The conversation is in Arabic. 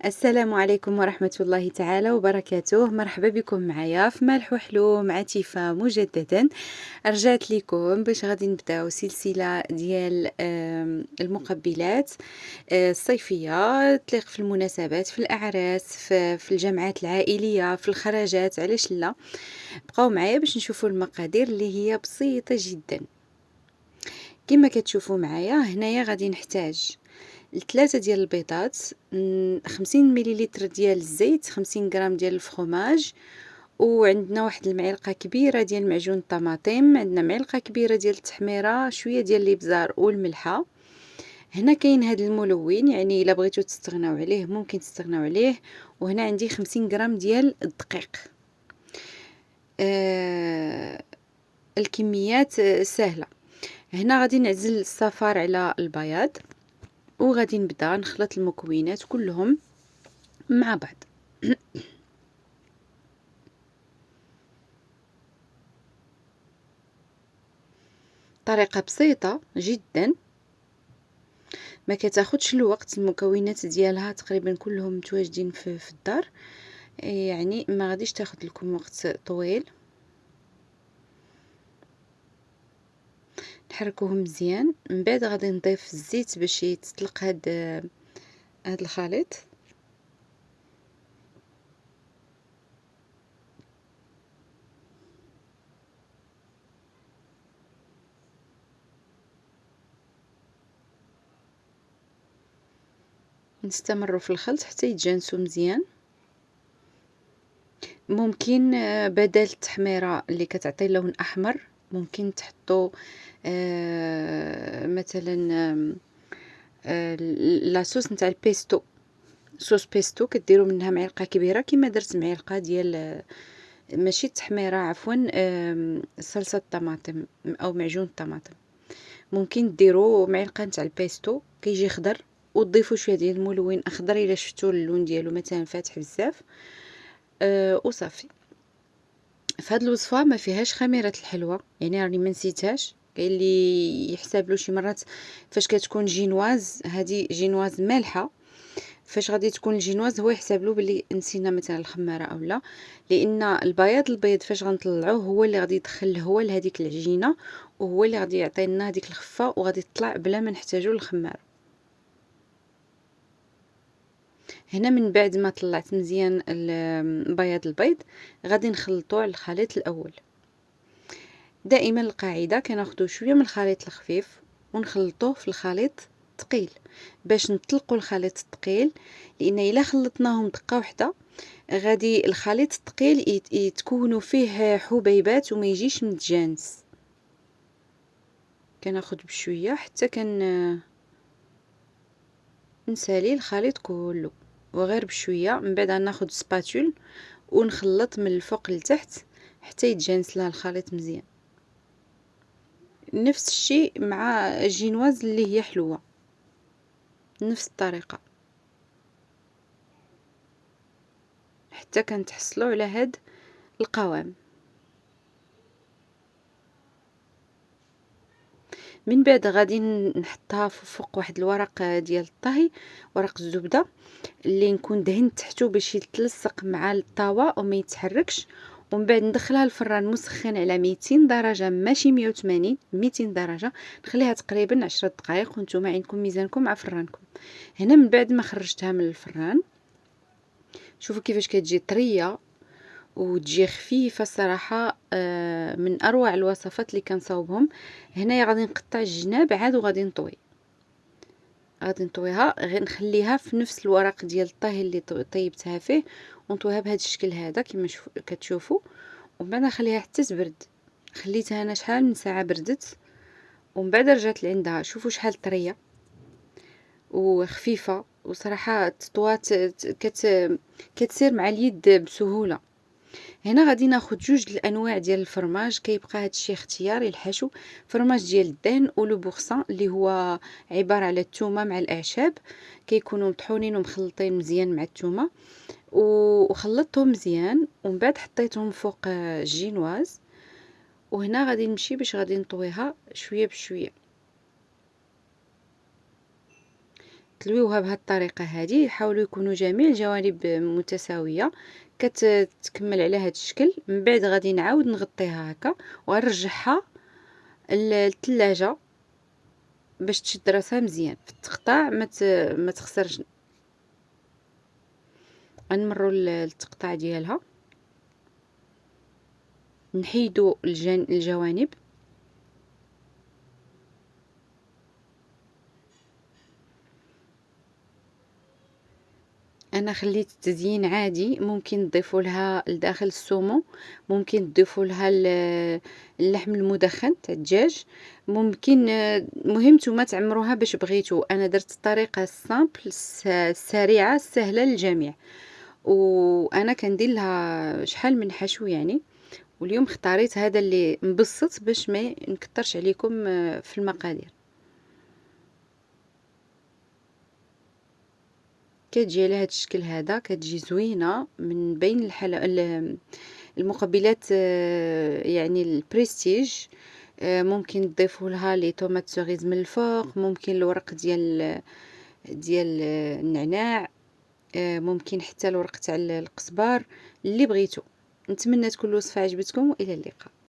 السلام عليكم ورحمة الله تعالى وبركاته. مرحبا بكم معايا في مالح وحلو مع تيفا مجددا. رجعت لكم باش غادي نبداو سلسلة ديال المقبلات الصيفية، تليق في المناسبات، في الأعراس، في الجمعات العائلية، في الخرجات، علاش لا. بقاو معايا باش نشوفوا المقادير اللي هي بسيطة جدا. كما كتشوفوا معايا هنايا غادي نحتاج 3 ديال البيضات، 50 مليلتر ديال الزيت، 50 غرام ديال الفرomاج، وعندنا واحد المعلقة كبيرة ديال معجون الطماطم، عندنا معلقة كبيرة ديال التحميرة، شوية ديال الإبزار والملحة. هنا كاين هاد الملون، يعني إلا بغيتو تستغناو عليه ممكن تستغناو عليه. وهنا عندي 50 غرام ديال الدقيق. الكميات سهلة. هنا غادي نعزل الصفار على البياض، وغادي نبدا نخلط المكونات كلهم مع بعض. طريقة بسيطة جدا، ما كتاخدش الوقت، المكونات ديالها تقريبا كلهم متواجدين في الدار، يعني ما غاديش تاخد لكم وقت طويل. نحركوهم مزيان، من بعد غادي نضيف الزيت باش يتطلق هاد الخليط. نستمروا في الخلط حتى يتجانسوا مزيان. ممكن بدل التحميرة اللي كتعطي لون احمر ممكن تحطوا مثلا لاصوص نتاع البيستو، صوص بيستو كديروا منها معلقه كبيره كما درت معلقه ديال ماشي التحميره عفوا، صلصه الطماطم او معجون الطماطم. ممكن ديروا معلقه نتاع البيستو كيجي خضر، وتضيفوا شويه ديال الملون اخضر الا شفتوا اللون ديالو مثلا فاتح بزاف. وصافي. في هاد الوصفه ما فيهاش خميره الحلوى، يعني راني ما نسيتهاش. كاين اللي يحسب له شي مرات فاش كتكون جينواز، هذه جينواز مالحه، فاش غادي تكون الجينواز هو يحسب له بلي نسينا مثلا الخماره اولا، لان البيض فاش غنطلعوه هو اللي غادي يدخل الهواء لهذيك العجينه، وهو اللي غادي يعطي لنا هذيك الخفه، وغادي تطلع بلا ما نحتاجو الخماره. هنا من بعد ما طلعت مزيان بياض البيض غادي نخلطوه على الخليط الاول. دائما القاعده كناخذوا شويه من الخليط الخفيف ونخلطوه في الخليط الثقيل باش نطلقوا الخليط الثقيل، لان الا خلطناهم دقه واحده غادي الخليط الثقيل يتكونوا فيه حبيبات وما يجيش متجانس. كناخذ بشويه حتى نسالي الخليط كله، وغير بشويه. من بعد ناخذ سباتول ونخلط من الفوق لتحت حتى يتجانس لها الخليط مزيان. نفس الشيء مع الجينواز اللي هي حلوه، نفس الطريقه حتى كنتحصلوا على هاد القوام. من بعد غادي نحطها فوق واحد الورق ديال الطهي، ورق الزبده اللي نكون دهنت تحته باش يتلصق مع الطاوه وما يتحركش. ومن بعد ندخلها الفران مسخن على 200 درجه ماشي 180، 200 درجه. نخليها تقريبا 10 دقائق وانتم عندكم ميزانكم مع فرانكم. هنا من بعد ما خرجتها من الفران شوفوا كيفاش كتجي طريه وتجي خفيفه الصراحه. من اروع الوصفات اللي كنصاوبهم. هنايا غادي نقطع الجناب عاد وغادي نطوي، غادي نطويها غير نخليها في نفس الورق ديال الطهي اللي طيبتها فيه، ونطويها بهذا الشكل هذا كما كتشوفوا. ومن بعد نخليها حتى تبرد. خليتها انا شحال من ساعه بردت، ومن بعد رجعت لعندها. شوفوا شحال طريه وخفيفه، وصراحه التطوات كتسير مع اليد بسهوله. هنا غادي ناخذ جوج الانواع ديال الفرماج، كيبقى هادشي اختياري الحشو. فرماج ديال الدهن ولو بورسان اللي هو عباره على الثومه مع الاعشاب، كيكونوا مطحونين ومخلطين مزيان مع الثومه، وخلطتهم مزيان. ومن بعد حطيتهم فوق الجينواز. وهنا غادي نمشي باش غادي نطويها شويه بشويه. طلويوها بهاد الطريقة هادي، يحاولوا يكونوا جميع الجوانب متساوية، كتكمل على هاد الشكل. من بعد غادي نعاود نغطيها هكا وغنرجعها للثلاجة باش تشد راسها مزيان في التقطاع، ما تخسرش. غنمروا للتقطاع ديالها، نحيدوا الجوانب. أنا خليت التزيين عادي، ممكن تضيفوا لها لداخل السومو، ممكن تضيفوا لها اللحم المدخن تاع الدجاج، ممكن المهم نتوما تعمروها باش بغيتو. أنا درت الطريقة السامبل السريعة السهلة للجميع، وأنا كندير لها شحال من حشو يعني. واليوم اختاريت هذا اللي مبسط باش ما نكترش عليكم في المقادير. كتجي على هاد الشكل هذا، كتجي زوينة من بين المقبلات يعني البريستيج. ممكن تضيفوا لها لي طوماط سوريز من الفوق، ممكن الورق ديال النعناع، ممكن حتى الورق تاع القزبر، اللي بغيتو. نتمنى تكون الوصفة عجبتكم، وإلى اللقاء.